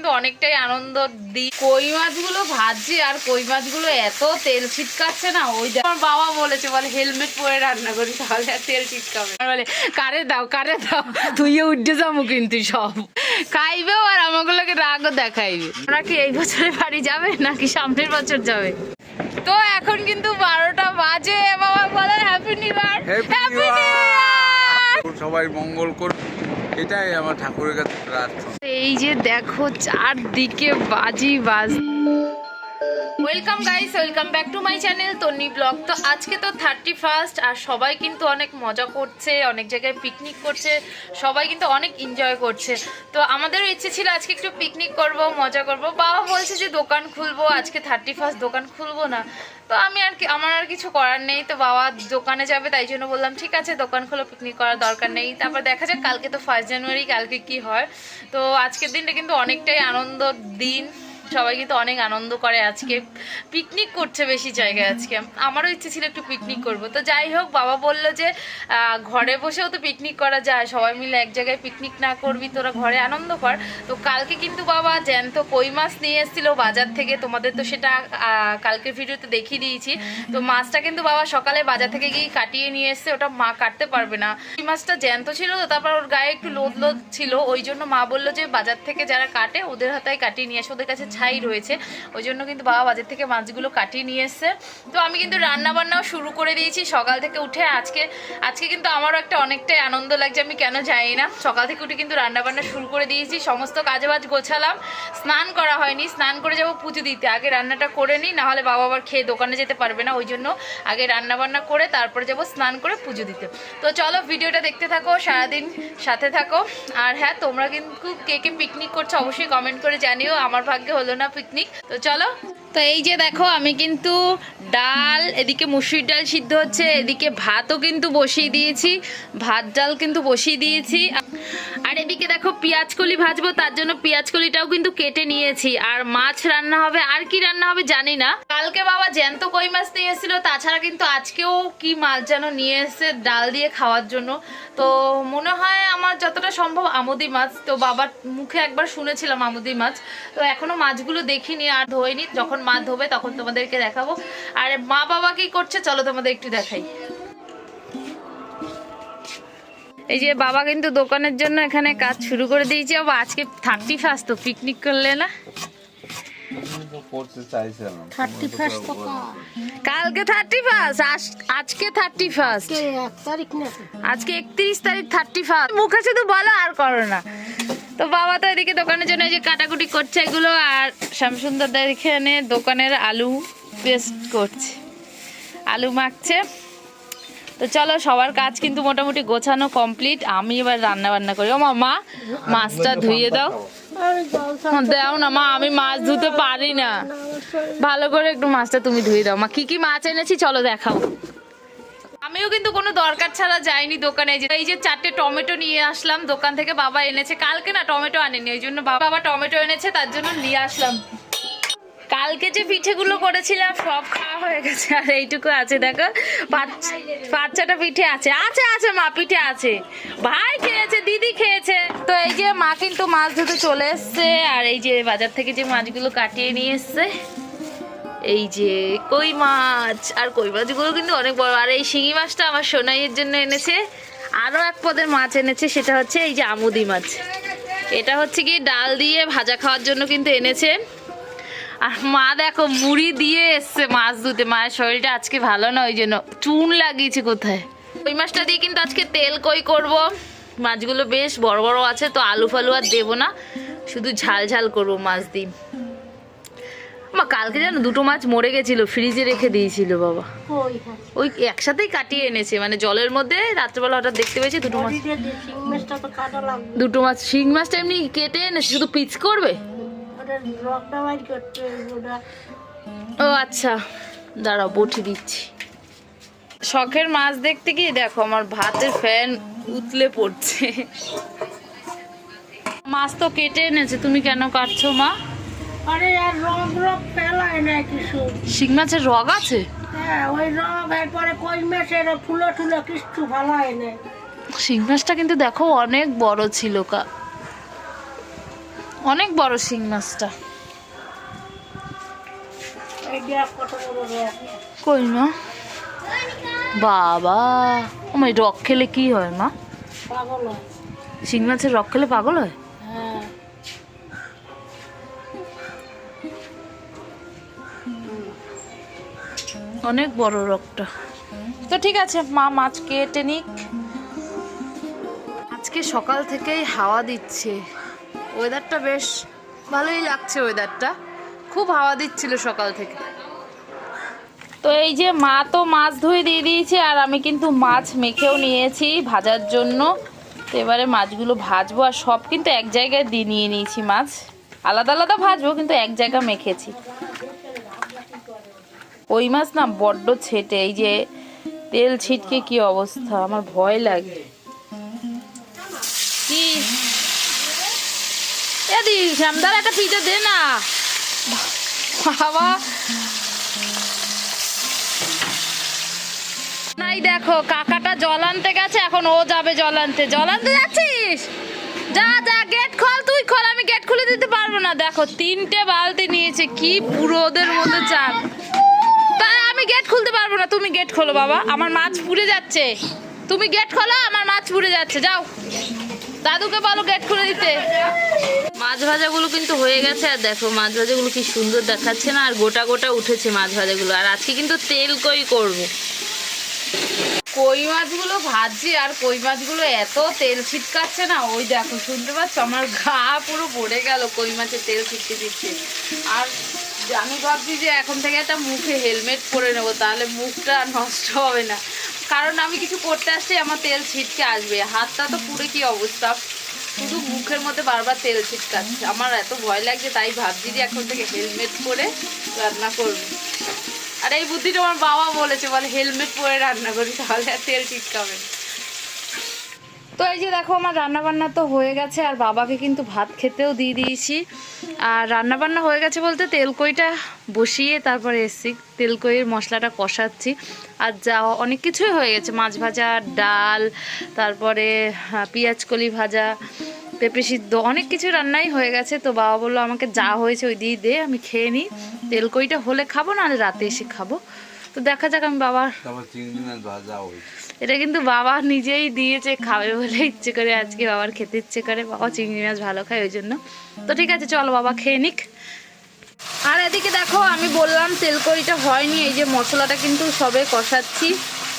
কিন্তু অনেকটাই আনন্দ দিই। কই মাছগুলো ভাজছে আর কই মাছগুলো এত তেল ছিটকাচ্ছে না, ওই আমার বাবা বলেছে বলে হেলমেট পরে রান্না করি তাহলে আর তেল ছিটকাবে। বলে কারে দাও তুইও উঠে যাবো কিন্তু সব খাইবেও আর আমাগুলোকে রাগও দেখাইবে। ওরা কি এই বছরে বাড়ি যাবে নাকি সামনের বছর যাবে? তো এখন কিন্তু 12টা বাজে। বাবা বলে happy new year, happy new year, সবাই মঙ্গল করুন, এটাই আমার ঠাকুরের কাছে প্রার্থনা। এই যে দেখো চারদিকে বাজি বাজ। Welcome guys, welcome back to my channel Tonni blog. তো আজকে তো 31st আর সবাই কিন্তু অনেক মজা করছে, অনেক জায়গায় পিকনিক করছে, সবাই কিন্তু অনেক এনজয় করছে। তো আমাদেরও ইচ্ছে ছিল আজকে একটু পিকনিক করব, মজা করব। বাবা বলছে যে দোকান খুলবো, আজকে 31st দোকান খুলবো না। তো আমার আর কিছু করার নেই, তো বাবা দোকানে যাবে তাই জন্য বললাম ঠিক আছে দোকান খোলো, পিকনিক করার দরকার নেই। তারপর দেখা যাক কালকে তো 1 জানুয়ারি, কালকে কি হয়। তো আজকের দিনটা কিন্তু অনেকটাই আনন্দ দিন, সবাই কিন্তু অনেক আনন্দ করে। আজকে পিকনিক করছে বেশি জায়গায়। আজকে আমারও ইচ্ছে ছিল একটু পিকনিক করব। তো যাই হোক, বাবা বললো যে ঘরে বসেও তো পিকনিক করা যায়, সবাই মিলে এক জায়গায় পিকনিক না করবি তোরা ঘরে আনন্দ কর। তো কালকে কিন্তু বাবা জ্যান্ত কই মাছ নিয়ে এসেছিলো বাজার থেকে, তোমাদের তো সেটা কালকের ভিডিওতে দেখিয়ে দিয়েছি। তো মাছটা কিন্তু বাবা সকালে বাজার থেকে গিয়ে কাটিয়ে নিয়ে এসছে, ওটা মা কাটতে পারবে না। কই মাছটা জ্যান্ত ছিল তো, তারপর ওর গায়ে একটু লোদ ছিল, ওই জন্য মা বললো যে বাজার থেকে যারা কাটে ওদের হাতায় কাটিয়ে নিয়ে আসে, ওদের কাছে ছাই রয়েছে, ওই জন্য কিন্তু বাবা বাজার থেকে মাছগুলো কাটিয়ে নিয়ে এসছে। তো আমি কিন্তু রান্না বান্নাও শুরু করে দিয়েছি সকাল থেকে উঠে। আজকে কিন্তু আমারও একটা অনেকটাই আনন্দ লাগছে, আমি কেন জানি না। সকাল থেকে উঠে কিন্তু রান্না বান্না শুরু করে দিয়েছি, সমস্ত কাজবাজ গোছালাম। স্নান করা হয়নি, স্নান করে যাবো পুজো দিতে, আগে রান্নাটা করে নিই, নাহলে বাবা আবার খেয়ে দোকানে যেতে পারবে না, ওই জন্য আগে রান্না বান্না করে তারপরে যাবো স্নান করে পুজো দিতে। তো চলো ভিডিওটা দেখতে থাকো, সারাদিন সাথে থাকো। আর হ্যাঁ, তোমরা কিন্তু কে কে পিকনিক করছো অবশ্যই কমেন্ট করে জানিও, আমার ভাগ্যে হলো না পিকনিক। তো চলো, তো এই যে দেখো আমি কিন্তু ডাল, এদিকে মুসুরির ডাল সিদ্ধ হচ্ছে, এদিকে ভাতও কিন্তু বসিয়ে দিয়েছি, ভাত ডাল কিন্তু বসিয়ে দিয়েছি। আর এদিকে দেখো পেঁয়াজকলি ভাজবো, তার জন্য পেঁয়াজকলিটাও কিন্তু কেটে নিয়েছি। আর মাছ রান্না হবে, আর কি রান্না হবে জানি না। কালকে বাবা জ্যান্ত কই মাছ নিয়ে এসেছিল, তাছাড়া কিন্তু আজকেও কি মাছ যেন নিয়ে এসেছে ডাল দিয়ে খাওয়ার জন্য। তো মনে হয় আমার যতটা সম্ভব আমুদি মাছ, তো বাবার মুখে একবার শুনেছিলাম আমুদি মাছ। তো এখনো মাছগুলো দেখিনি আর ধোয়নি, যখন মাছ ধোবে তখন তোমাদেরকে দেখাবো। আর মা বাবা কি করছে চলো তোমাদের একটু দেখাই। এই যে বাবা কিন্তু দোকানের জন্য এখানে কাজ শুরু করে দিয়েছে। বাবা আজকে 31st, তো পিকনিক করলে না? কালকে 31st, আজকে 31st, আজকে 31 তারিখ 31st। মুখে শুধু বলো আর করো না। তো বাবা তো এদিকে দোকানের জন্য এই যে কাটাকুটি করছে এগুলো, আর শ্যামসুন্দর দা এখানে দোকানের আলু পেস্ট করছে, আলু মাখছে। তো চলো, সবার কাজ কিন্তু মোটামুটি গোছানো কমপ্লিট। আমি এবার রান্না বান্না করি। ও মা, মাছটা ধুইয়ে দাও। দাও না মা, আমি মাছ ধুতে পারি না, ভালো করে একটু মাছটা তুমি ধুয়ে দাও। মা কি কি মাছ এনেছি চলো দেখাও। আমিও কিন্তু কোনো দরকার ছাড়া যাইনি দোকানে। এই যে 4টে টমেটো নিয়ে আসলাম দোকান থেকে, বাবা এনেছে। কালকে না টমেটো আনেনি, ওই জন্য বাবা টমেটো এনেছে, তার জন্য নিয়ে আসলাম। কালকে যে পিঠেগুলো করেছিলাম সব খাওয়া হয়ে গেছে, আর এইটুকু আছে দেখো, 5-6টা পিঠে আছে। আছে মা, পিঠে আছে, ভাই খেয়েছে, দিদি খেয়েছে। তো এই যে মা কিন্তু মাছ ধুতে চলে এসছে, আর এই যে বাজার থেকে যে মাছগুলো কাটিয়ে নিয়ে এসছে, এই যে কই মাছ। আর কই মাছগুলো কিন্তু অনেক বড়। আর এই শিঙি মাছটা আমার সোনাইয়ের জন্য এনেছে। আরও এক পদের মাছ এনেছে, সেটা হচ্ছে এই যে আমুদি মাছ। এটা হচ্ছে কি ডাল দিয়ে ভাজা খাওয়ার জন্য কিন্তু এনেছে। আর মা দেখো মুড়ি দিয়ে এসছে মাছ ধুতে, মায়ের শরীরটা আজকে ভালো না, ওই জন্য চুন লাগিয়েছে কোথায়। ওই মাছটা দিয়ে কিন্তু আজকে তেল কই করব। মাছগুলো বেশ বড় বড় আছে, তো আলু ফালু আর দেবো না, শুধু ঝাল ঝাল করবো মাছ দিয়ে। মা কালকে জানো 2টো মাছ মরে গেছিল, ফ্রিজে রেখে দিয়েছিল বাবা, ওই একসাথেই কাটিয়ে এনেছে, মানে জলের মধ্যে। রাত্রেবেলা হঠাৎ দেখতে পেয়েছি 2টো মাছ। 2টো মাছ, শিং মাছটা এমনি কেটে এনেছে, শুধু পিচ করবে। ও আচ্ছা, দাঁড়াও বটি দিচ্ছি। শখের মাছ দেখতে গিয়ে দেখো আমার ভাতের ফ্যান উতলে পড়ছে। মাছ তো কেটে এনেছে, তুমি কেন কাটছো মা? আরে আর রগ ফেলায় না কিছু। শিং মাছের রগ আছে? হ্যাঁ, ওই রগ, এরপরে কই মাছের ফুলো টুলো কিছু ফেলায় না। শিং মাছটা কিন্তু দেখো অনেক বড় ছিল। অনেক বড় শিং মাছটা। এই দেখ কত বড় রক। কই মা? বাবা, ওই রক খেলে কি হয় মা? পাগল হয়। শিং মাছের রক খেলে পাগল হয়? হ্যাঁ। অনেক বড় রকটা। তো ঠিক আছে, মা মাছ কেটে নিক। আজকে সকাল থেকেই হাওয়া দিচ্ছে, ওয়েদারটা বেশ ভালোই লাগছে। ওয়েদারটা খুব হাওয়া দিচ্ছিল সকাল থেকে। তো এই যে মা তো মাছ ধুয়ে দিয়ে দিয়েছে, আর আমি কিন্তু মাছ মেখেও নিয়েছি ভাজার জন্য। তো এবারে মাছগুলো ভাজবো, আর সব কিন্তু এক জায়গায় দিয়ে নিয়ে নিয়েছি মাছ। আলাদা আলাদা ভাজবো, কিন্তু এক জায়গা মেখেছি। ওই মাছ না বড্ড ছেটে, এই যে তেল ছিটকে কি অবস্থা, আমার ভয় লাগে। কি এদি শ্যামদার একটা পিজা দে না বাবা। নাই দেখো, কাকাটা জল আনতে গেছে, এখন ও যাবে জল আনতে। জল আনতে যাচ্ছিস? যা যা, গেট খোল, তুই খোল, আমি গেট খুলে দিতে পারবো না। দেখো 3টে বালতি নিয়েছে, কি পুরো ওদের মধ্যে চাপ। তাই আমি গেট খুলতে পারবো না, তুমি গেট খোলো বাবা, আমার মাছ পুড়ে যাচ্ছে। তুমি গেট খোলো, আমার মাছ পুড়ে যাচ্ছে। যাও দাদুকে বলো গেট খুলে দিতে। মাছ ভাজাগুলো কিন্তু হয়ে গেছে, আর দেখো মাছ ভাজাগুলো কি সুন্দর দেখাচ্ছে না, আর গোটা গোটা উঠেছে মাছ ভাজাগুলো। আর আজকে কিন্তু তেল কই করবো। কই মাছগুলো ভাজছি, আর কই মাছগুলো এত তেল ছিটকাচ্ছে না, ওই দেখো শুনতে পাচ্ছ, আমার গা পুরো ভরে গেল কই মাছের তেল ছিটকে দিচ্ছে। আর আমি ভাবছি যে এখন থেকে একটা মুখে হেলমেট পরে নেবো, তাহলে মুখটা নষ্ট হবে না। কারণ আমি কিছু করতে আসছি, আমার তেল ছিটকে আসবে। হাতটা তো পুরো কি অবস্থা, শুধু মুখের মধ্যে বারবার তেল ছিটকাচ্ছে। আমার এত ভয় লাগছে, তাই ভাবছি যে এখন থেকে হেলমেট পরে রান্না করবো। আর এই বুদ্ধিটা আমার বাবা বলেছে, বলে হেলমেট পরে রান্না করি, তাহলে আর তেল ছিটকাবে। তো এই যে দেখো, আমার রান্নাবান্না তো হয়ে গেছে, আর বাবাকে কিন্তু ভাত খেতেও দিয়ে দিয়েছি। আর রান্নাবান্না হয়ে গেছে বলতে তেলকইটা বসিয়ে তারপরে এসছি, তেলকইয়ের মশলাটা কষাচ্ছি। আর যা অনেক কিছুই হয়ে গেছে, মাছ ভাজা, ডাল, তারপরে পেঁয়াজ কলি ভাজা, পেঁপে সিদ্ধ, অনেক কিছু রান্নাই হয়ে গেছে। তো বাবা বললো আমাকে যা হয়েছে ওই দিয়ে দে, আমি খেয়ে নিই। তেলকইটা হলে খাবো, না রাতে এসে খাবো। তো দেখা যাক। আমি বাবার এটা কিন্তু বাবা নিজেই দিয়েছে, খাবে বলে ইচ্ছে করে, আজকে বাবার খেতে ইচ্ছে করে, বাবা চিংড়ি মাছ ভালো খায় ওই জন্য। তো ঠিক আছে, চলো বাবা খেয়ে নিক। আর এদিকে দেখো, আমি বললাম তেলকইটা হয়নি, এই যে মশলাটা কিন্তু সবে কষাচ্ছি।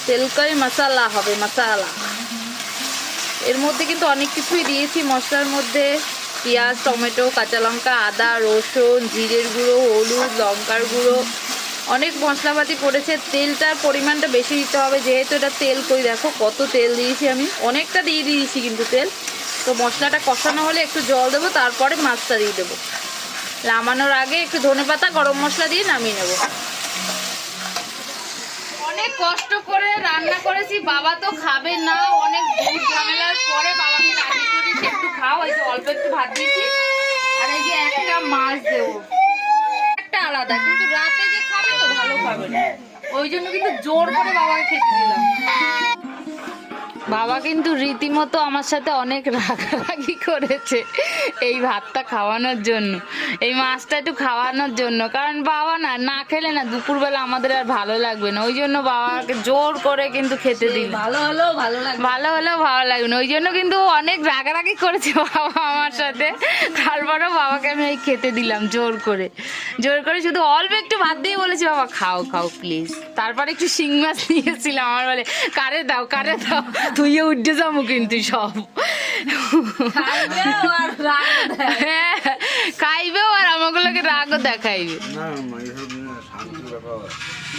তেলকই মশলা হবে, মশলা। এর মধ্যে কিন্তু অনেক কিছুই দিয়েছি মশলার মধ্যে, পেঁয়াজ, টমেটো, কাঁচা লঙ্কা, আদা, রসুন, জিরের গুঁড়ো, হলুদ, লঙ্কার গুঁড়ো, অনেক মশলাপাতি পড়েছে। তেলটার পরিমাণটা বেশি দিতে হবে, যেহেতু এটা তেল কই। দেখো কত তেল দিয়েছি, আমি অনেকটা দিয়ে দিয়েছি কিন্তু তেল। তো মশলাটা কষানো হলে একটু জল দেবো, তারপরে মাছটা দিয়ে দেবো। নামানোর আগে একটু ধনেপাতা, গরম মশলা দিয়ে নামিয়ে নেবো। অনেক কষ্ট করে রান্না করেছি, বাবা তো খাবে না। অনেক ঝামেলার পরে বাবাকে রান্না করেছি, একটু খাও। এই যে অল্প একটু ভাত দিয়েছি, আর এই যে একটা মাছ দেবো, একটা আলাদা। কিন্তু রাতে যে খাবে তো ভালো খাবে না, ওই জন্য কিন্তু জোর করে বাবাকে খেতে দিলাম। বাবা কিন্তু রীতিমতো আমার সাথে অনেক রাগারাগি করেছে এই ভাতটা খাওয়ানোর জন্য, এই মাছটা একটু খাওয়ানোর জন্য। কারণ বাবা না না খেলে না দুপুরবেলা আমাদের আর ভালো লাগবে না, ওই জন্য বাবাকে জোর করে কিন্তু খেতে দিল। ভালো হলেও ভালো লাগবে না, ওই জন্য কিন্তু অনেক রাগারাগি করেছে বাবা আমার সাথে। তারপরেও বাবাকে আমি এই খেতে দিলাম জোর করে। শুধু অল্প একটু ভাত দিয়ে বলেছি বাবা খাও খাও প্লিজ। তারপরে একটু শিং মাছ নিয়েছিলাম, আমার বলে কারে দাও, তুইও উঠে যাবো কিন্তু সব খাইবেও, আর আমাগুলোকে রাগও দেখাইবে।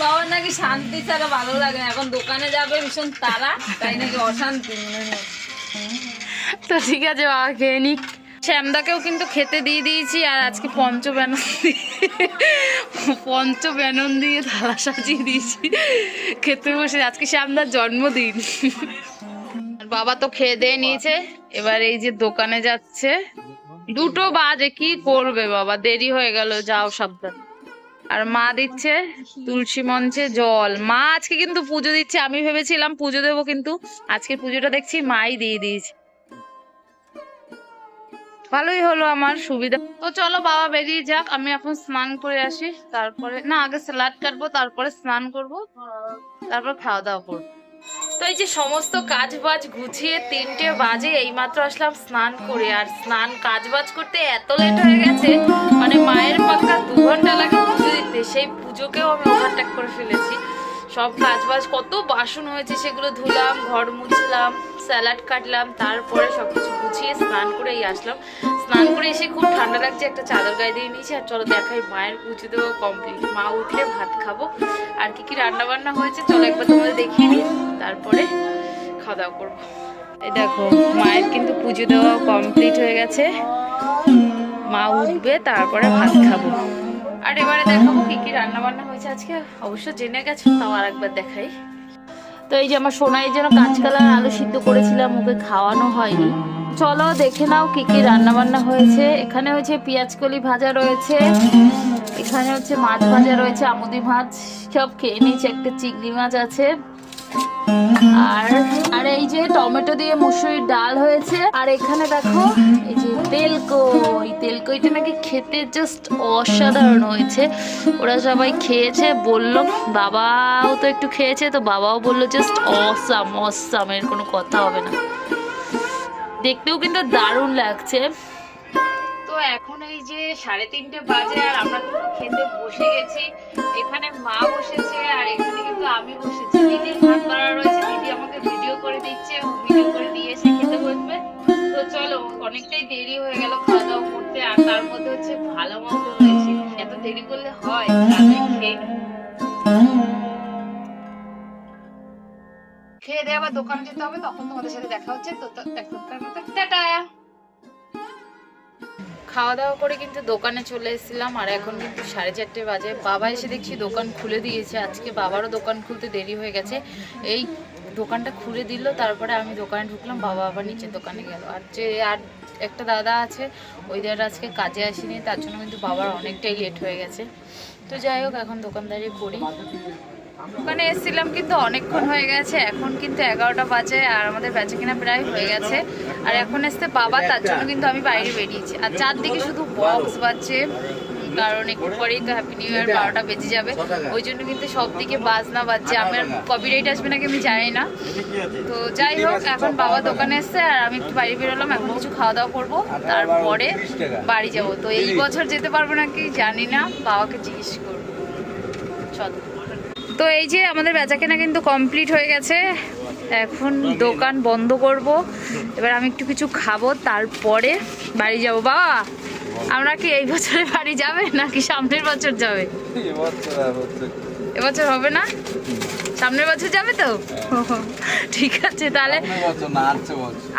বাবা নাকি শান্তি ছাড়া ভালো লাগে না, এখন দোকানে যাবে ভীষণ তারা, তাই নাকি অশান্তি মনে হয়। তো ঠিক আছে, বাবা খেয়ে নিক। শ্যামদাকেও কিন্তু খেতে দিয়ে দিয়েছি। আর আজকে পঞ্চব্যানন দিয়ে থালা সাজিয়ে দিয়েছি, খেতে বসে। আজকে শ্যামদার জন্মদিন। বাবা তো খেয়ে দিয়ে নিয়েছে, এবার এই যে দোকানে যাচ্ছে। 2টো বাজে, কি করবে বাবা, দেরি হয়ে গেল, যাও সাবধান। আর মা দিচ্ছে তুলসী মঞ্চে জল। মা আজকে কিন্তু পুজো দিচ্ছে, আমি ভেবেছিলাম পুজো দেবো, কিন্তু আজকে পুজোটা দেখছি মাই দিয়ে দিয়েছে। ভালোই হলো আমার সুবিধা। তো চলো বাবা বেরিয়ে যাক, আমি এখন স্নান করে আসি, তারপরে না আগে স্যালাড কাটবো, তারপরে স্নান করব, তারপর খাওয়া দাওয়া করবো। তো এই যে সমস্ত কাজ বাজ গুছিয়ে 3টে বাজে এইমাত্র আসলাম স্নান করে, আর স্নান কাজ বাজ করতে এত লেট হয়ে গেছে, মানে মায়ের পাক্কা 2 ঘন্টা লাগে পুজো দিতে, সেই পুজোকেও আমি ওভারটেক করে ফেলেছি। সব কাজ বাজ কত বাসন হয়েছে সেগুলো ধুলাম, ঘর মুছলাম, স্যালাড কাটলাম, তারপরে সবকিছু গুছিয়ে স্নান করে এই আসলাম। স্নান করে এসে খুব ঠান্ডা লাগছে, একটা চাদর গায়ে দিয়ে নিয়েছি। আর চলো দেখাই মায়ের পুজো দেওয়া কমপ্লিট, মা উঠলে ভাত খাবো। আর কি কি রান্না বান্না হয়েছে চলো একবার তোমাদের দেখিয়ে নিই, তারপরে খাওয়া দাওয়া করবো। এই দেখো মায়ের কিন্তু পুজো দেওয়া কমপ্লিট হয়ে গেছে, মা উঠবে তারপরে ভাত খাবো। আর এবারে দেখাবো কি কি রান্না বান্না হয়েছে আজকে, অবশ্য জেনে গেছো তাও আর একবার দেখাই। তো এই যে আমার সোনাইয়ের জন্য কাঁচকলা আর আলু সিদ্ধ করেছিলাম, ওকে খাওয়ানো হয়নি। চলো দেখে নাও কি কি রান্না বান্না হয়েছে। এখানে হচ্ছে পেঁয়াজকলি ভাজা রয়েছে, এখানে হচ্ছে মাছ ভাজা রয়েছে, আমুদি মাছ সব খেয়ে নিয়েছে, একটা চিংড়ি মাছ আছে, আর এই যে টমেটো দিয়ে মুসুরির ডাল হয়েছে। আর এখানে দেখো এই যে তেলকইটা নাকি খেতে জাস্ট অসাধারণ হয়েছে। ওরা সবাই খেয়েছে, বললো বাবাও তো একটু খেয়েছে, তো বাবাও বললো জাস্ট অসাম, এর কোনো কথা হবে না। দেখতেও কিন্তু দারুণ লাগছে। তো এখন এই যে 3:30 বাজে, আর আমরা কিন্তু খেতে বসে গেছি। এখানে মা বসেছে আর এখানে কিন্তু আমি বসেছি। দিদির ভাত করা রয়েছে, দিদি আমাকে ভিডিও করে দিচ্ছে, ভিডিও করে দিয়ে এসে খেতে বসবে। তো চলো অনেকটাই দেরি হয়ে গেল খাওয়া দাওয়া করতে, আর তার মধ্যে হচ্ছে ভালো মন্দ হয়েছে, এত দেরি করলে হয়, খেয়ে দিয়ে আবার দোকানে যেতে হবে, তখন তোমাদের সাথে দেখা হচ্ছে। তো এখনকার মতো টাটা। খাওয়া দাওয়া করে কিন্তু দোকানে চলে এসেছিলাম, আর এখন কিন্তু 4:30 বাজে। বাবা এসে দেখছি দোকান খুলে দিয়েছে, আজকে বাবারও দোকান খুলতে দেরি হয়ে গেছে। এই দোকানটা খুলে দিল, তারপরে আমি দোকানে ঢুকলাম, বাবা আবার নিচের দোকানে গেল। আর একটা দাদা আছে, ওই দাদা আজকে কাজে আসেনি, তার জন্য কিন্তু বাবার অনেকটাই লেট হয়ে গেছে। তো যাই হোক এখন দোকানদারি করি। দোকানে এসেছিলাম কিন্তু অনেকক্ষণ হয়ে গেছে, এখন কিন্তু 11টা বাজে, আর আমাদের বেচাকেনা প্রায় হয়ে গেছে। আর এখন আসতে বাবা, তার জন্য কিন্তু আমি বাইরে বেরিয়েছি। আর চারদিকে শুধু বক্স বাজছে, কারণ একটু পরেই তো হ্যাপি নিউ ইয়ার 12টা বেজে যাবে, ওই জন্য কিন্তু সব দিকে বাজনা বাজছে। আমার কপিরাইট আসবে নাকি আমি জানি না। তো যাই হোক এখন বাবা দোকানে এসছে, আর আমি একটু বাইরে বেরোলাম, এখন কিছু খাওয়া দাওয়া করবো, তারপরে বাড়ি যাবো। তো এই বছর যেতে পারবো নাকি জানি না, বাবাকে জিজ্ঞেস করবো। চল। তো এই যে আমাদের বেচাকেনা কিন্তু কমপ্লিট হয়ে গেছে, এখন দোকান বন্ধ করব। এবার আমি একটু কিছু খাবো, তারপরে বাড়ি যাব। বাবা আমরা কি এই বছরে বাড়ি যাবে নাকি সামনের বছর যাবে? এবছর হবে না, সামনের বছর যাবে তো? ঠিক আছে তাহলে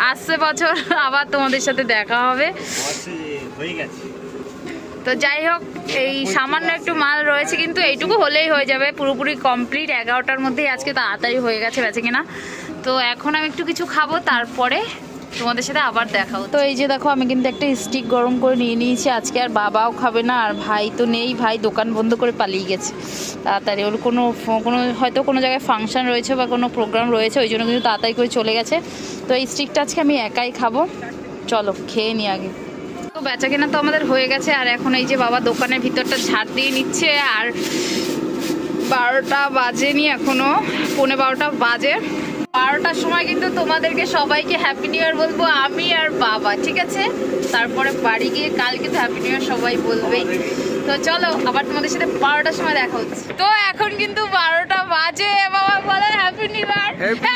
আসছে বছর আবার তোমাদের সাথে দেখা হবে। তো যাই হোক এই সামান্য একটু মাল রয়েছে, কিন্তু এইটুকু হলেই হয়ে যাবে, পুরোপুরি কমপ্লিট। 11টার মধ্যেই আজকে তাড়াতাড়ি হয়ে গেছে বেঁচে কিনা। তো এখন আমি একটু কিছু খাবো, তারপরে তোমাদের সাথে আবার দেখা হতো। তো এই যে দেখো আমি কিন্তু একটা স্টিক গরম করে নিয়ে নিয়েছি আজকে, আর বাবাও খাবে না, আর ভাই তো নেই, ভাই দোকান বন্ধ করে পালিয়ে গেছে তাড়াতাড়ি। ওর কোনো হয়তো কোনো জায়গায় ফাংশন রয়েছে বা কোনো প্রোগ্রাম রয়েছে, ওই জন্য কিন্তু তাড়াতাড়ি করে চলে গেছে। তো এই স্টিকটা আজকে আমি একাই খাবো, চলো খেয়ে নিই আগে। তো বেচাকেনা তো আমাদের হয়ে গেছে, আর এখন এই যে বাবা দোকানের ভিতরটা ঝাড় দিয়ে নিচ্ছে, আর 12টা বাজেনি এখনো, 11:15 বাজে। 12টার সময় কিন্তু তোমাদেরকে সবাইকে হ্যাপি নিউ ইয়ার বলবো আমি আর বাবা, ঠিক আছে? তারপরে বাড়ি গিয়ে কাল কিন্তু হ্যাপি নিউ ইয়ার সবাই বলবেই। তো চলো আবার তোমাদের সাথে 12টার সময় দেখা হচ্ছে। তো এখন কিন্তু 12টা বাজে, বাবা বলে happy new year, happy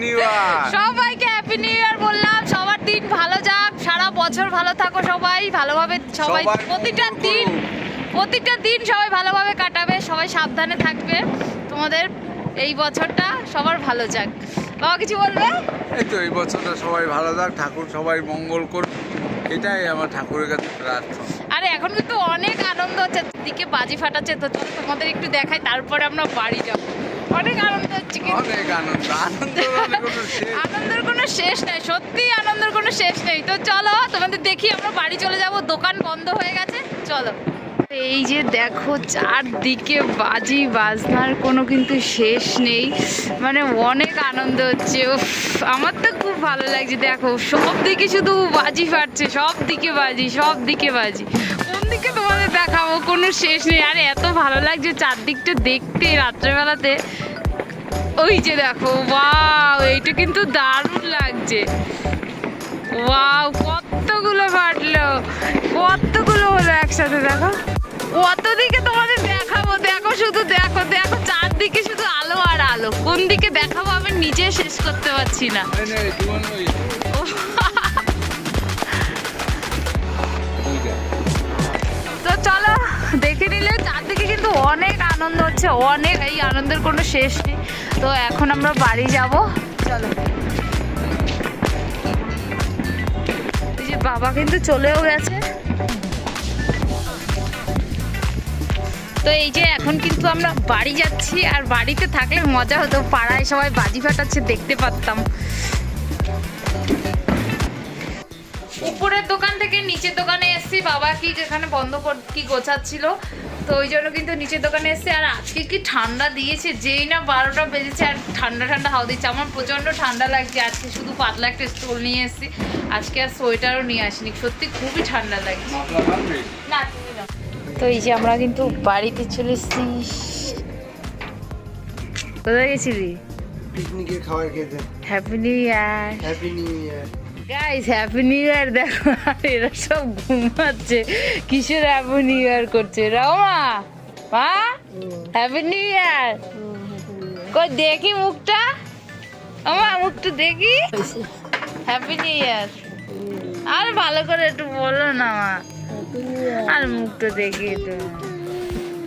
new year, সবাইকে হ্যাপি নিউ ইয়ার বললাম। সবার দিন ভালো যাক, সারা বছর ভালো থাকো, সবাই ভালোভাবে, সবাই প্রতিটা দিন সবাই ভালোভাবে কাটাবে, সবাই সাবধানে থাকবে। তোমাদের এই বছরটা সবার ভালো যাক। বাবা কিছু বলবে? এই তো এই বছরটা সবাই ভালো থাক, ঠাকুর সবাই মঙ্গল করুক, এটাই আমার ঠাকুরের কাছে প্রার্থনা। আরে এখন কিন্তু অনেক আনন্দ হচ্ছে, দিকে বাজি ফাটাচ্ছে, তো তোমাদের একটু দেখাই, তারপরে আমরা বাড়ি যাবো। অনেক আনন্দ হচ্ছে, অনেক আনন্দের কোনো শেষ নেই, সত্যি আনন্দের কোনো শেষ নেই। তো চলো তোমাদের দেখি, আমরা বাড়ি চলে যাব, দোকান বন্ধ হয়ে গেছে, চলো। এই যে দেখো চারদিকে বাজি বাজনার কোনো কিন্তু শেষ নেই, মানে অনেক আনন্দ হচ্ছে। উফ, আমার তো খুব ভালো লাগছে। দেখো সব দিকে শুধু বাজি ফাটছে, সব দিকে বাজি, সব দিকে বাজি। কোন দিকে তোমাদের দেখাবো, কোনো শেষ নেই। আর এত ভালো লাগছে চারদিকটা দেখতে রাত্রেবেলাতে। ওই যে দেখো, ওয়াও, এইটা কিন্তু দারুণ লাগছে। ওয়াও, কতগুলো ফাটলো, কতগুলো হলো একসাথে। দেখো কত দিকে তোমাদের দেখাবো, দেখো শুধু দেখো, দেখো চারদিকে শুধু আলো আর আলো। কোন দিকে দেখাবো আমি নিজে শেষ করতে পারছি না। তো চলো দেখে নিলে, চারদিকে কিন্তু অনেক আনন্দ হচ্ছে, অনেক, এই আনন্দের কোনো শেষ নেই। তো এখন আমরা বাড়ি যাব, চলো। এই যে বাবা কিন্তু চলেও গেছে। তো এই যে এখন কিন্তু আমরা বাড়ি যাচ্ছি, আর বাড়িতে থাকলে মজা হতো, পাড়ায় সবাই বাজি ফাটাচ্ছে দেখতে পারতাম। উপরের দোকান থেকে নিচের দোকানে এসেছি, বাবা কি যেখানে বন্ধ কি গোছাচ্ছিল, তো ওই জন্য কিন্তু নিচের দোকানে এসেছি। আর আজকে কি ঠান্ডা দিয়েছে, যেই না 12টা বেজেছে আর ঠান্ডা ঠান্ডা হাওয়া দিচ্ছে। আমার প্রচণ্ড ঠান্ডা লাগছে। আজকে শুধু পাতলা একটা স্টোল নিয়ে এসেছি, আজকে আর সোয়েটারও নিয়ে আসিনি, সত্যি খুবই ঠান্ডা লাগছে। না তুমি না। তো এই যে আমরা কিন্তু বাড়িতে চলে এসেছি। কোথায় গেছিলি? পিকনিকের খাবার খেতে। Happy new year. Happy new year guys, happy new year. দেখো এরা সব ঘুমাচ্ছে, কিসের হ্যাপি নিউ ইয়ার করছে? রমা, মা, হ্যাপি নিউ ইয়ার। কই দেখি মুখটা, আমার মুখটা দেখি। Happy new year. আর ভালো করে একটু বলো না মা, আর মুখটা দেখি একটু।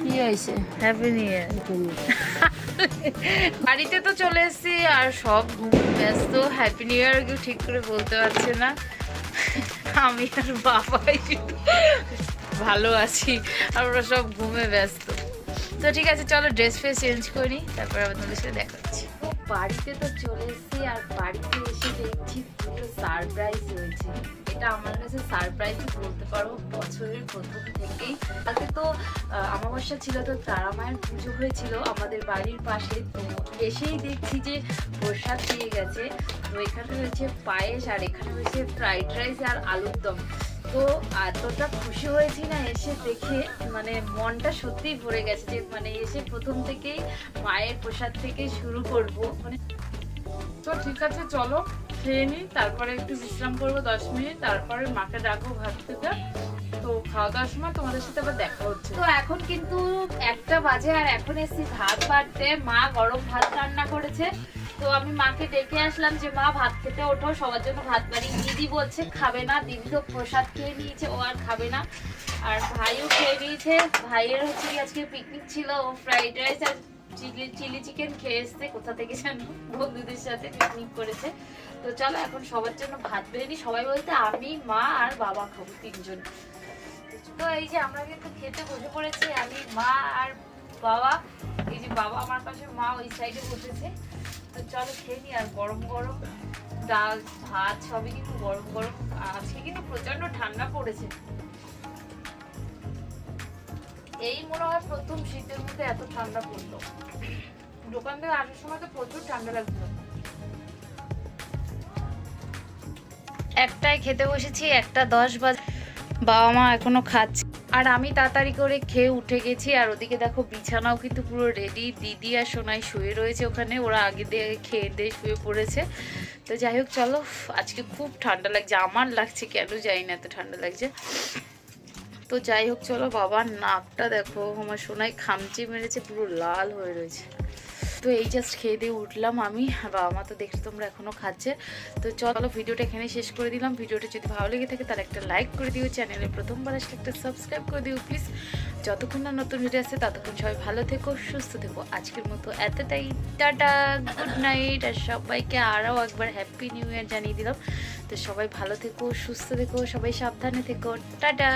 কি হয়েছে? Happy new year. বাড়িতে তো চলে এসেছি, আর সব ঘুম ব্যস্ত। হ্যাপি নিউ ইয়ার কেউ ঠিক করে বলতে পারছে না। আমি আর বাবাই ভালো আছি, আর ওরা সব ঘুমে ব্যস্ত। তো ঠিক আছে, চলো ড্রেস ফ্রেস চেঞ্জ করি, তারপর আবার তোমাদের সাথে দেখা হচ্ছে। বাড়িতে তো চলে এসেছি, আর বাড়িতে এসে দেখছি পুরো সারপ্রাইজ হয়েছে। এটা আমার কাছে সারপ্রাইজ বলতে পারো, বছরের প্রথম থেকেই। আজকে তো অমাবস্যা ছিল, তো তারা মায়ের পুজো হয়েছিল আমাদের বাড়ির পাশে। তো এসেই দেখছি যে প্রসাদ দিয়ে গেছে। তো এখানে রয়েছে পায়েস, আর এখানে রয়েছে ফ্রাইড রাইস আর আলুর দম। তো এতটা খুশি হয়েছি না এসে দেখে, মানে মনটা সত্যিই ভরে গেছে যে মানে এসে প্রথম থেকেই মায়ের প্রসাদ থেকে শুরু করব। মানে তো ঠিক আছে, চলো খেয়ে নিই, তারপরে একটু বিশ্রাম করবো 10 মিনিট, তারপরে মাকে ডাকবো ভাত খেতে। তো খাওয়া দাওয়ার সময় তোমাদের সাথে আবার দেখা হচ্ছে। তো এখন কিন্তু 1টা বাজে, আর এখন এসেছি ভাত বাড়তে। মা গরম ভাত রান্না করেছে, তো আমি মাকে ডেকে আসলাম যে মা ভাত খেতে ওঠো, সবার জন্য ভাত বাড়ি। দিদি বলছে খাবে না, দিদি তো প্রসাদ খেয়ে নিয়েছে, ও আর খাবে না। আর ভাইও খেয়ে নিয়েছে, ভাইয়ের হচ্ছে কি আজকে পিকনিক ছিল, ও ফ্রাইড রাইস আর চিলি চিকেন খেয়ে এসছে কোথা থেকে যেন, বন্ধুদের সাথে পিকনিক করেছে। তো চলো এখন সবার জন্য ভাত বেড়ে নিই। সবাই বলতে আমি, মা আর বাবা খাবো, 3 জন। তো এই যে আমরা কিন্তু খেতে বসে পড়েছি, আমি, মা আর বাবা। এই যে বাবা আমার পাশে, মা ওই সাইডে বসেছে। তো চলো খেয়ে নি। আর গরম গরম ডাল ভাত সবই কিন্তু গরম গরম। আজকে কিন্তু প্রচন্ড ঠান্ডা পড়েছে, এই মনে হয় প্রথম শীতের মধ্যে এত ঠান্ডা পড়লো। দোকান থেকে আসার সময় তো প্রচুর ঠান্ডা লাগছিল। 1টায় খেতে বসেছি, 1:10 বাজে। বাবা মা এখনো খাচ্ছে, আর আমি তাড়াতাড়ি করে খেয়ে উঠে গেছি। আর ওদিকে দেখো বিছানাও কিন্তু পুরো রেডি, দিদি আর সোনাই শুয়ে রয়েছে ওখানে, ওরা আগে দিয়ে খেয়ে দিয়ে শুয়ে পড়েছে। তো যাই হোক চলো, আজকে খুব ঠান্ডা লাগছে, আমার লাগছে কেন জানি না এত ঠান্ডা লাগছে। তো যাই হোক চলো, বাবার নাকটা দেখো, আমার সোনাই খামচি মেরেছে, পুরো লাল হয়ে রয়েছে। তো এই জাস্ট খেয়ে দিয়ে উঠলাম আমি, আর বাবা মা তো দেখলে তোমরা এখনও খাচ্ছে। তো চলো ভিডিওটা এখানে শেষ করে দিলাম। ভিডিওটা যদি ভালো লেগে থাকে তার একটা লাইক করে দিও, চ্যানেলে প্রথমবার আসলে একটা সাবস্ক্রাইব করে দিও প্লিজ। যতক্ষণ না নতুন ভিডিও আসছে ততক্ষণ সবাই ভালো থেকো, সুস্থ থেকো। আজকের মতো এতটাই, টাটা, গুড নাইট। আর সবাইকে আরও একবার হ্যাপি নিউ ইয়ার জানিয়ে দিলাম। তো সবাই ভালো থেকো, সুস্থ থেকো, সবাই সাবধানে থেকো, টাটা।